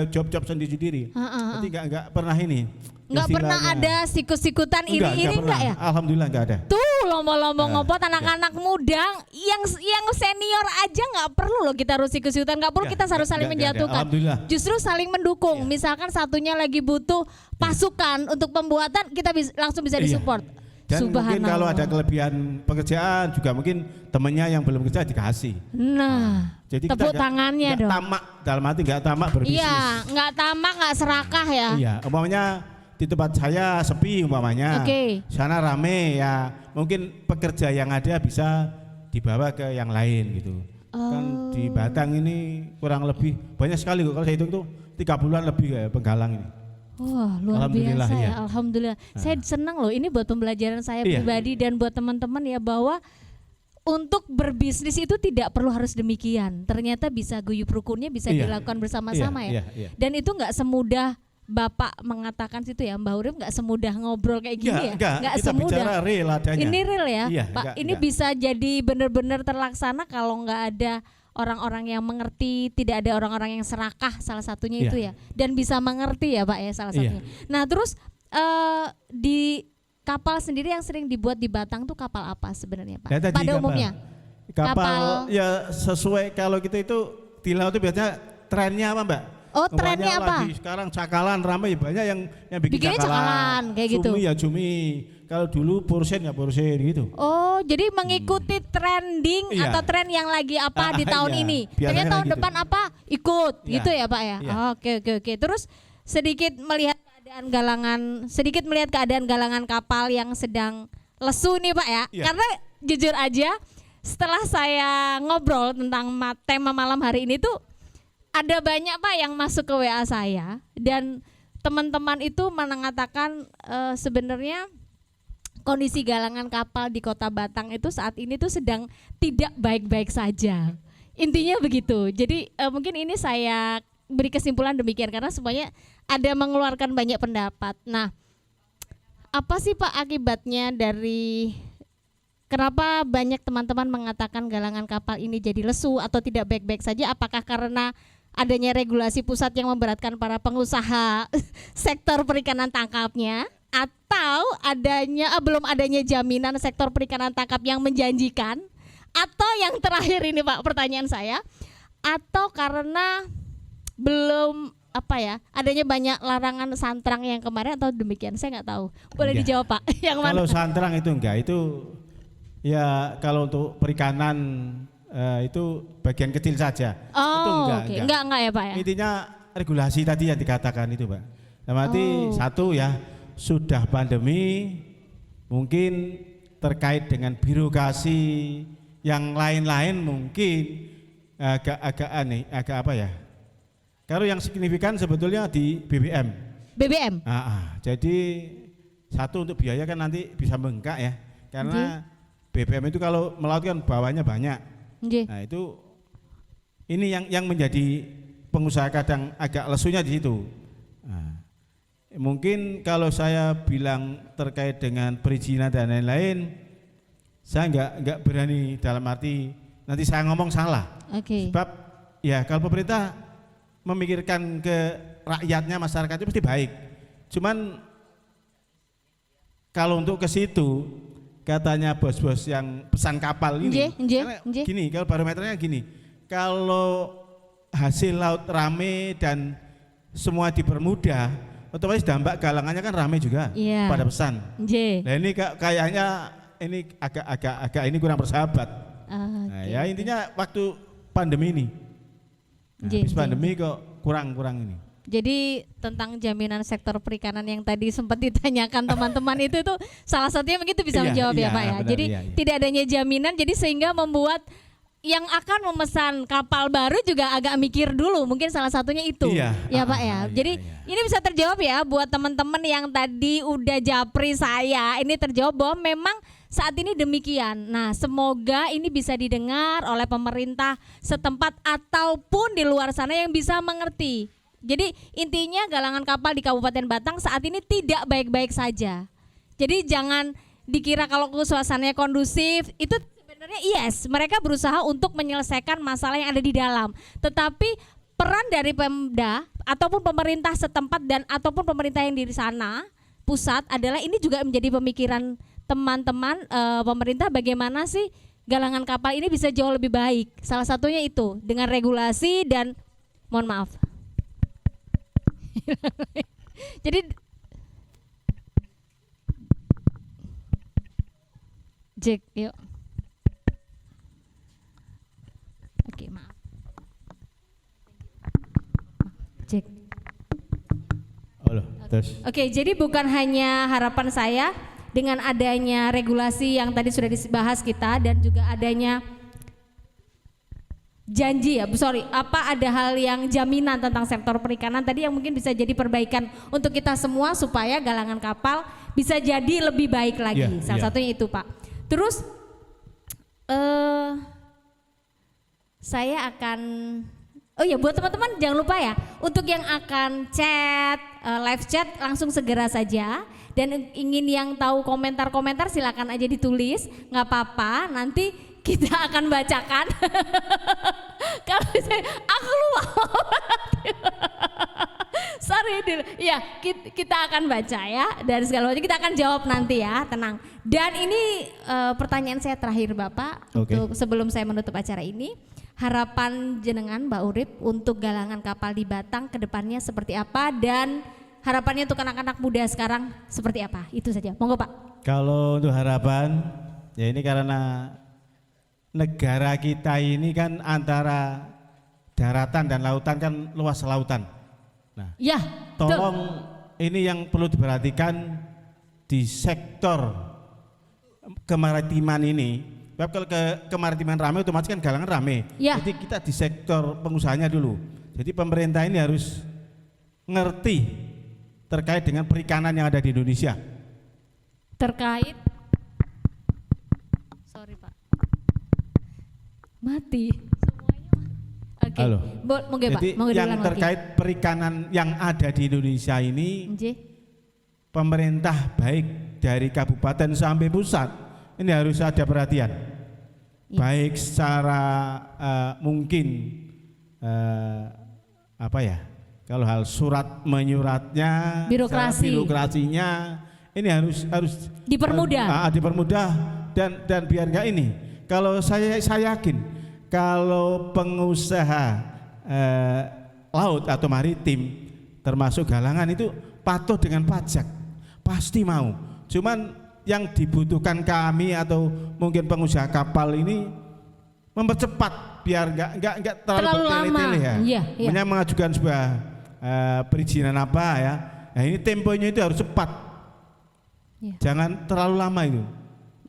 job-job sendiri-sendiri. Jadi nggak pernah ini. Nggak pernah istilahnya. ada sikut-sikutan iri-iri pernah. nggak ya? Alhamdulillah nggak ada. Tuh lomba-lomba Nah, ngopot anak-anak muda yang senior aja nggak perlu loh kita harus sikut-sikutan, nggak perlu Ya, kita harus saling nggak ada. menjatuhkan. Alhamdulillah. Justru saling mendukung. Misalkan satunya lagi butuh pasukan untuk pembuatan, kita langsung bisa Iya. disupport. Dan mungkin Subhanallah. kalau ada kelebihan pekerjaan juga mungkin temennya yang belum kerja dikasih. Nah, Jadi tepuk tangannya dong. Tamak, dalam arti nggak tamak berbisnis. Iya, nggak tamak, nggak serakah ya. Iya, umpamanya di tempat saya sepi umpamanya, Oke. sana rame ya, mungkin pekerja yang ada bisa dibawa ke yang lain gitu. Kan di Batang ini kurang lebih banyak sekali kok, kalau saya hitung tuh 30-an lebih kayak penggalang ini. Wah, luar Alhamdulillah, biasa ya. iya. Alhamdulillah. Saya senang loh, ini buat pembelajaran saya Iya. pribadi dan buat teman-teman ya, bahwa untuk berbisnis itu tidak perlu harus demikian. Ternyata bisa guyup rukunnya bisa Iya. dilakukan bersama-sama ya. Iya. Dan itu nggak semudah Bapak mengatakan situ ya, Mbak Urip, nggak semudah ngobrol kayak gini ya. Nggak, kita semudah. bicara real adanya. Ini real ya, Iya, Pak. Ini enggak. bisa jadi benar-benar terlaksana kalau nggak ada orang-orang yang mengerti, tidak ada orang-orang yang serakah, salah satunya itu Iya. ya. Dan bisa mengerti ya, Pak ya, salah Iya. satunya. Nah, terus di kapal sendiri yang sering dibuat di Batang tuh kapal apa sebenarnya, Pak? Ya, tadi Pada kapal. umumnya. Kapal ya sesuai, kalau kita itu di laut itu biasanya trennya apa, Mbak? Oh, Umpamanya trennya apa? Lagi sekarang cakalan ramai, banyak yang bikin Bikinnya cakalan, kayak gitu. Cumi ya cumi. Kalau dulu porsen ya porsen gitu. Oh, jadi mengikuti trending Iya. atau tren yang lagi apa di tahun Iya. ini. Biasanya Kayaknya tahun gitu. depan apa ikut Iya. gitu ya, Pak ya. Iya. Oke. Terus sedikit melihat keadaan galangan kapal yang sedang lesu nih, Pak ya. Iya. Karena jujur aja setelah saya ngobrol tentang tema malam hari ini tuh ada banyak, Pak, yang masuk ke WA saya dan teman-teman itu mengatakan sebenarnya kondisi galangan kapal di Kota Batang itu saat ini tuh sedang tidak baik-baik saja. Intinya begitu. Jadi mungkin ini saya beri kesimpulan demikian karena semuanya ada mengeluarkan banyak pendapat. Nah, apa sih, Pak, akibatnya dari kenapa banyak teman-teman mengatakan galangan kapal ini jadi lesu atau tidak baik-baik saja? Apakah karena adanya regulasi pusat yang memberatkan para pengusaha sektor perikanan tangkapnya, atau belum adanya jaminan sektor perikanan tangkap yang menjanjikan, atau yang terakhir ini, Pak, pertanyaan saya, atau karena belum adanya banyak larangan santrang yang kemarin atau demikian, saya nggak tahu. Boleh Iya. dijawab, Pak? Yang mana? Kalau santrang itu enggak, itu ya kalau untuk perikanan itu bagian kecil saja. Itu Oh, enggak, oke. Enggak ya, Pak ya. Intinya regulasi tadi yang dikatakan itu, Pak. Berarti satu ya, sudah pandemi mungkin terkait dengan birokrasi yang lain-lain mungkin agak aneh, agak apa ya? Kalau yang signifikan sebetulnya di BBM. BBM. Jadi satu untuk biaya kan nanti bisa bengkak ya, karena BBM itu kalau melaut kan bawahnya banyak. Nggih. Nah itu ini yang menjadi pengusaha kadang agak lesunya di situ. Nah, mungkin kalau saya bilang terkait dengan perizinan dan lain-lain, saya nggak berani, dalam arti nanti saya ngomong salah. Oke. Sebab ya kalau pemerintah memikirkan ke rakyatnya, masyarakat itu pasti baik. Cuman kalau untuk ke situ, katanya bos-bos yang pesan kapal ini, karena gini, kalau barometernya gini, kalau hasil laut rame dan semua dipermudah, otomatis dampak galangannya kan rame juga pada pesan. Nah ini kayaknya ini agak ini kurang bersahabat. Nah, ya intinya waktu pandemi ini, habis pandemi kok kurang ini. Jadi tentang jaminan sektor perikanan yang tadi sempat ditanyakan teman-teman itu tuh salah satunya begitu bisa menjawab ya, Pak ya. Benar, jadi iya. tidak adanya jaminan, jadi sehingga membuat yang akan memesan kapal baru juga agak mikir dulu, mungkin salah satunya itu. Ya Pak ya. Jadi ini bisa terjawab ya buat teman-teman yang tadi udah japri saya. Ini terjawab bahwa memang saat ini demikian. Nah, semoga ini bisa didengar oleh pemerintah setempat ataupun di luar sana yang bisa mengerti. Jadi intinya galangan kapal di Kabupaten Batang saat ini tidak baik-baik saja. Jadi jangan dikira kalau suasananya kondusif, itu sebenarnya yes, mereka berusaha untuk menyelesaikan masalah yang ada di dalam. Tetapi peran dari Pemda ataupun pemerintah setempat dan ataupun pemerintah yang di sana pusat adalah ini juga menjadi pemikiran teman-teman pemerintah, bagaimana sih galangan kapal ini bisa jauh lebih baik. Salah satunya itu dengan regulasi dan mohon maaf. Jadi Cek, yuk. Oke, maaf. Cek. Oh, terus. Oke, jadi bukan hanya harapan saya dengan adanya regulasi yang tadi sudah dibahas kita dan juga adanya janji ada hal yang jaminan tentang sektor perikanan tadi yang mungkin bisa jadi perbaikan untuk kita semua supaya galangan kapal bisa jadi lebih baik lagi. Salah satunya itu, Pak. Terus saya akan buat teman-teman jangan lupa ya untuk yang akan chat, live chat langsung segera saja, dan ingin yang tahu komentar-komentar silakan aja ditulis, nggak apa-apa, nanti kita akan bacakan. Kalau aku lupa. Sorry, ya kita akan baca ya, dan segala macam kita akan jawab nanti ya, tenang. Dan ini pertanyaan saya terakhir Bapak, untuk sebelum saya menutup acara ini, harapan jenengan Mbak Urip untuk galangan kapal di Batang ke depannya seperti apa, dan harapannya untuk anak-anak muda sekarang seperti apa? Itu saja, monggo Pak. Kalau untuk harapan, ya ini karena negara kita ini kan antara daratan dan lautan kan luas lautan. Nah, ya, tolong ini yang perlu diperhatikan di sektor kemaritiman ini. Sebab kalau kemaritiman rame otomatis kan galangan rame. Ya. Jadi kita di sektor pengusahanya dulu. Jadi pemerintah ini harus ngerti terkait dengan perikanan yang ada di Indonesia. Terkait, sorry Pak, mati semuanya. Oke, Halo. Monggo Pak, Jadi monggo yang diulang terkait lagi. perikanan yang ada di Indonesia ini, pemerintah baik dari kabupaten sampai pusat ini harus ada perhatian. Baik secara mungkin kalau hal surat menyuratnya, birokrasinya ini harus dipermudah. Dipermudah dan biar enggak ini. Kalau saya yakin kalau pengusaha laut atau maritim termasuk galangan itu patuh dengan pajak, pasti mau. Cuman yang dibutuhkan kami atau mungkin pengusaha kapal ini mempercepat biar enggak terlalu bertele-tele ya. Iya. Mengajukan sebuah perizinan apa ya. Nah, ini temponya itu harus cepat. Ya. Jangan terlalu lama itu.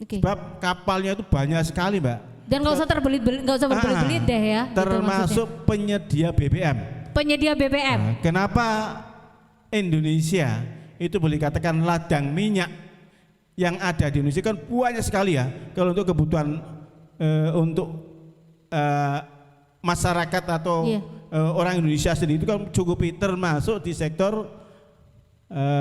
Sebab kapalnya itu banyak sekali, Mbak. Dan nggak usah berbelit-belit deh ya. Termasuk gitu penyedia BBM. Penyedia BBM. Nah, kenapa Indonesia itu boleh katakan ladang minyak yang ada di Indonesia kan banyak sekali ya. Kalau untuk kebutuhan untuk masyarakat atau orang Indonesia sendiri itu kan cukupi, termasuk di sektor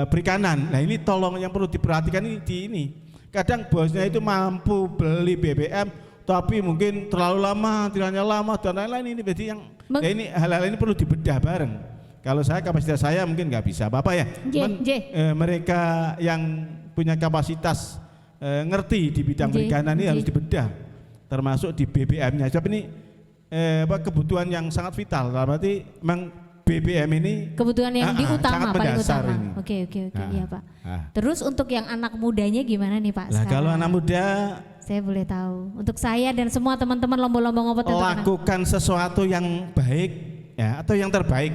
perikanan. Nah ini tolong yang perlu diperhatikan ini. Kadang bosnya itu mampu beli BBM tapi mungkin terlalu lama, tilangnya lama dan lain-lain. Ini berarti ini hal-hal ini perlu dibedah bareng. Kalau saya kapasitas saya mungkin nggak bisa apa-apa ya. Mereka yang punya kapasitas ngerti di bidang perikanan ini harus dibedah, termasuk di BBM-nya. Sebab ini kebutuhan yang sangat vital. Berarti memang BBM ini kebutuhan yang diutama, paling utama. Ini. Oke, iya Pak. Terus untuk yang anak mudanya gimana nih Pak? Nah, kalau anak muda, saya boleh tahu. Untuk saya dan semua teman-teman lomba-lomba ngopot lakukan sesuatu yang baik ya atau yang terbaik.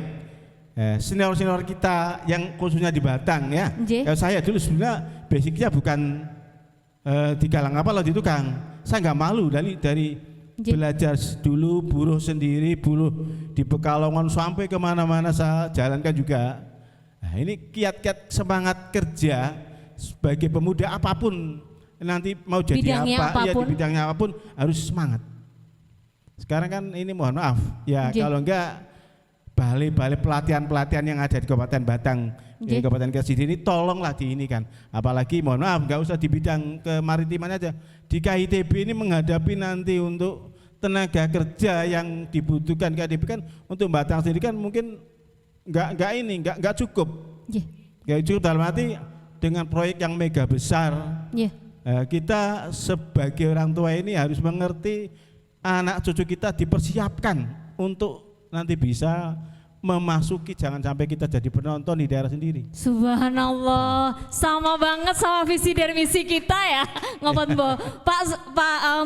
Senior-senior kita yang khususnya di Batang ya. Saya dulu sebenarnya basicnya bukan di galang kapal di tukang. Saya nggak malu dari belajar dulu, buruh sendiri, buruh di Pekalongan sampai kemana-mana saya jalankan juga. Nah, ini kiat-kiat semangat kerja sebagai pemuda apapun nanti mau jadi bidangnya apa, ya di bidangnya apapun harus semangat. Sekarang kan ini mohon maaf ya kalau enggak balai-balai pelatihan yang ada di Kabupaten Batang, di Kabupaten Gresik ini tolonglah di ini kan. Apalagi mohon maaf nggak usah di bidang kemaritiman aja. Di KITB ini menghadapi nanti untuk tenaga kerja yang dibutuhkan KITB kan untuk Batang sendiri kan mungkin nggak cukup. Nggak cukup dalam arti dengan proyek yang mega besar. Kita sebagai orang tua ini harus mengerti anak cucu kita dipersiapkan untuk nanti bisa memasuki, jangan sampai kita jadi penonton di daerah sendiri. Subhanallah, sama banget sama visi dan misi kita ya, Ngopot Bo.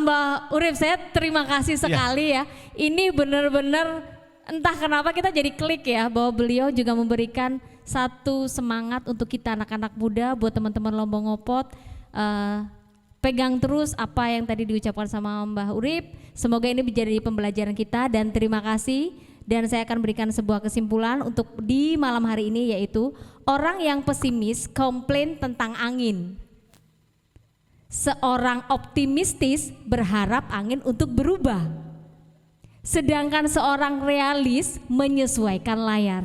Mbak Urip, saya terima kasih sekali ya. Ini benar-benar entah kenapa kita jadi klik ya, bahwa beliau juga memberikan satu semangat untuk kita anak-anak muda, buat teman-teman Lombok Ngopot. Pegang terus apa yang tadi diucapkan sama Mbah Urip. Semoga ini menjadi pembelajaran kita dan terima kasih. Dan saya akan berikan sebuah kesimpulan untuk di malam hari ini, yaitu orang yang pesimis komplain tentang angin. Seorang optimistis berharap angin untuk berubah. Sedangkan seorang realis menyesuaikan layar.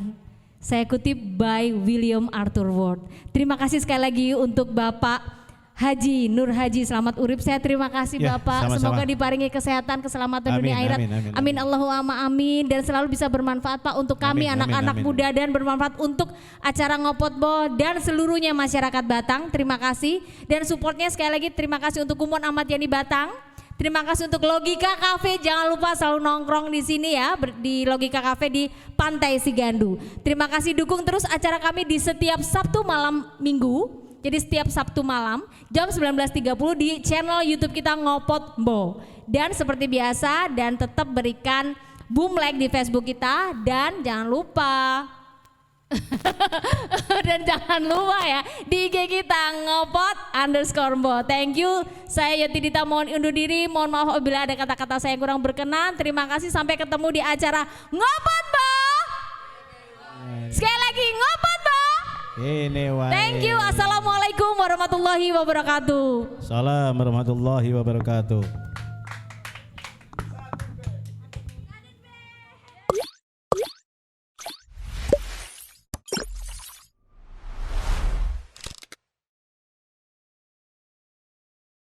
Saya kutip by William Arthur Ward. Terima kasih sekali lagi untuk Bapak Haji Nur Haji Selamat Urip. Saya terima kasih Ya, Bapak. sama-sama. Semoga diparingi kesehatan, keselamatan Amin, dunia akhirat. amin, Amin Allahumma amin. Dan selalu bisa bermanfaat Pak untuk kami Amin, amin, anak-anak amin. muda, dan bermanfaat untuk acara Ngopot Bo dan seluruhnya masyarakat Batang. Terima kasih. Dan supportnya sekali lagi terima kasih untuk Kumon Ahmad Yani Batang. Terima kasih untuk Logika Cafe. Jangan lupa selalu nongkrong di sini ya, di Logika Cafe di Pantai Sigandu. Terima kasih, dukung terus acara kami di setiap Sabtu malam Minggu. Jadi setiap Sabtu malam jam 19.30 di channel YouTube kita Ngopot Bo. Dan seperti biasa, dan tetap berikan boom like di Facebook kita, dan jangan lupa dan jangan lupa ya di IG kita Ngopot_Bo. Thank you. Saya Yati Dita mohon undur diri. Mohon maaf apabila ada kata-kata saya yang kurang berkenan. Terima kasih, sampai ketemu di acara Ngopot Bo. Sekali lagi Ngopot Bo. Ini wae. Thank you. Assalamualaikum warahmatullahi wabarakatuh. Salam warahmatullahi wabarakatuh.